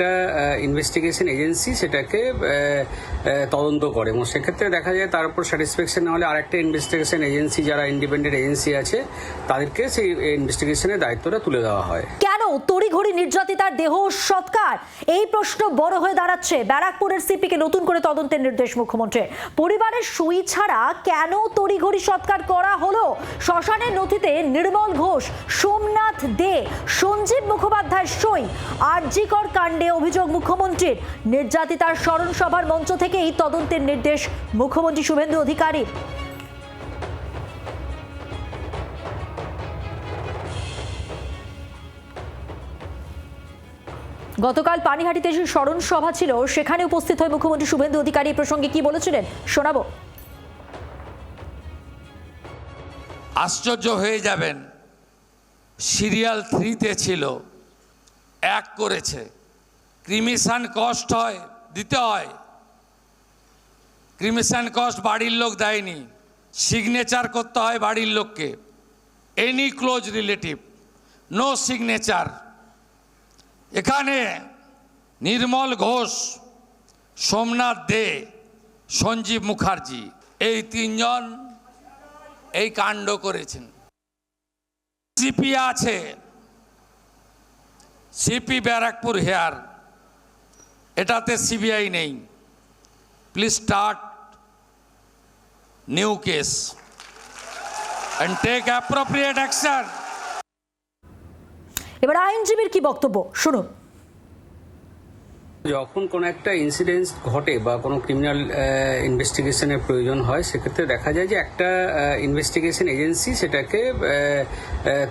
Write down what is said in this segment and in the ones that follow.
একটা investigation agency সেটাকে তদন্ত করে, এবং সেক্ষেত্রে দেখা যায় তার উপর স্যাটিসফ্যাকশন না হলে আরেকটা ইনভেস্টিগেশন এজেন্সি, যারা ইন্ডিপেন্ডেন্ট এজেন্সি আছে, তাদেরকে সেই ইনভেস্টিগেশনের দায়িত্বটা তুলে দেওয়া হয়। কেন তড়িঘড়ি নির্যাতিতার দেহ সৎকার? এই প্রশ্ন বড় হয়ে দাঁড়াচ্ছে। ব্যারাকপুরের সিপিকে নতুন করে তদন্তের নির্দেশ মুখ্যমন্ত্রীর। পরিবারের সই ছাড়া কেন তড়িঘড়ি সৎকার করা হলো? শ্মশানের নথিতে নির্মল ঘোষ, সোমনাথ দে, সঞ্জীব মুখোপাধ্যায়ের সই। আরজিকর কাণ্ডে অভিযোগ মুখ্যমন্ত্রীর। নির্যাতিতার স্মরণ সভার মঞ্চ থেকেই তদন্তের নির্দেশ মুখ্যমন্ত্রী শুভেন্দু অধিকারীর। গতকাল পানিহাটিতে যে স্মরণ সভা ছিল সেখানে উপস্থিত হয়ে মুখ্যমন্ত্রী শুভেন্দু অধিকারী এই প্রসঙ্গে কি বলেছিলেন শোনাবো। আশ্চর্য হয়ে যাবেন, সিরিয়াল 3-তে ছিল, 1 করেছে। ক্রিমিশন কস্ট হয়, দিতে হয়। ক্রিমিশন কস্ট বাড়ির লোক দেয়নি, সিগনেচার করতে হয় বাড়ির লোককে। Any close relative, no signature. এখানে নির্মল ঘোষ, সোমনাথ দে, সঞ্জীব মুখার্জি, এই 3 জন এই কাণ্ড করেছেন। সিপি আছে, সিপি ব্যারাকপুর হেয়ার, এটাতে সিবিআই নেই। Please start new case and take appropriate action. এবার আইনজীবীর কি বক্তব্য শুনুন। যখন কোনো একটা ইনসিডেন্ট ঘটে বা কোনো ক্রিমিনাল ইনভেস্টিগেশনের প্রয়োজন হয়, সেক্ষেত্রে দেখা যায় যে একটা ইনভেস্টিগেশন এজেন্সি সেটাকে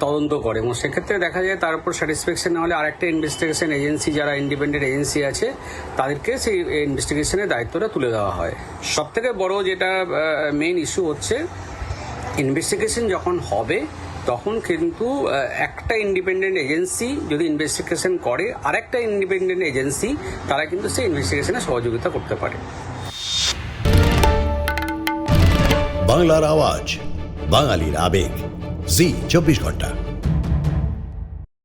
তদন্ত করে, এবং সেক্ষেত্রে দেখা যায় তার উপর স্যাটিসফ্যাকশন না হলে আরেকটা ইনভেস্টিগেশন এজেন্সি, যারা ইন্ডিপেন্ডেন্ট এজেন্সি আছে, তাদেরকে সেই ইনভেস্টিগেশনের দায়িত্বটা তুলে দেওয়া হয়। সবথেকে বড় যেটা মেইন ইস্যু হচ্ছে, ইনভেস্টিগেশন যখন হবে তখন কিন্তু একটা ইন্ডিপেন্ডেন্ট এজেন্সি যদি ইনভেস্টিগেশন করে, আরেকটা ইন্ডিপেন্ডেন্ট এজেন্সি তারা কিন্তু সেই ইনভেস্টিগেশনে সহযোগিতা করতে পারে। বাংলার আওয়াজ, বাঙালির আবেগ, জি 24 ঘন্টা।